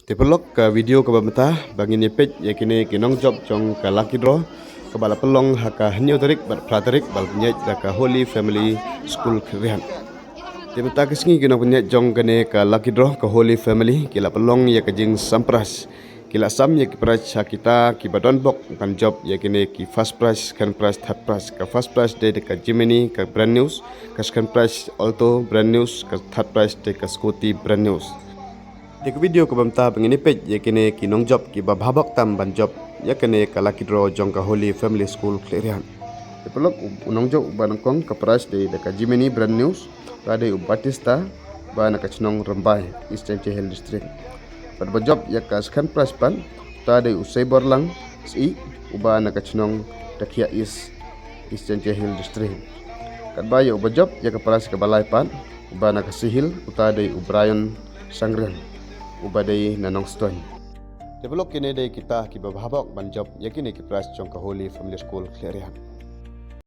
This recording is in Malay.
Tipolog ke video ke bamata bagi nipet yakini kinong job jong ke lucky draw ke bala pelong haka henyo tarik bar pratarik bal penyet ka Holy Family School Krihan. Timata kesingi kinong penyet jong kene ke lucky draw ke Holy Family kila pelong ya kejing sampras kila sam ya ki prize kita ki badon bok kan job yakini ki first prize second prize third prize ke first prize de ka Gemini ke brand news ke second prize Alto brand news ke third prize de ka Scotty brand news. Di video ko bamta pengini page ya kene kinong job ki babhabak tam ban job ya kene ka lucky draw jong ka Holy Family School Klerian. Di pelok unong job ban kong ka prize de ka Gemini brand news rade u Batista ba na ka chnong Rambai Eastern Chehel district. Pada job ya ka second prize pan rade u Seiborlang si u ba na ka chnong Takia Eastern Chehel district. Kat ba ya u job ya ka prize ka balai pan u ba na ka Sihil utade u Brian Sangren ubadai nanong stone. Develop kini day kita ki babhabak ban job yakini ki price jong ka Holy Family School Klerian.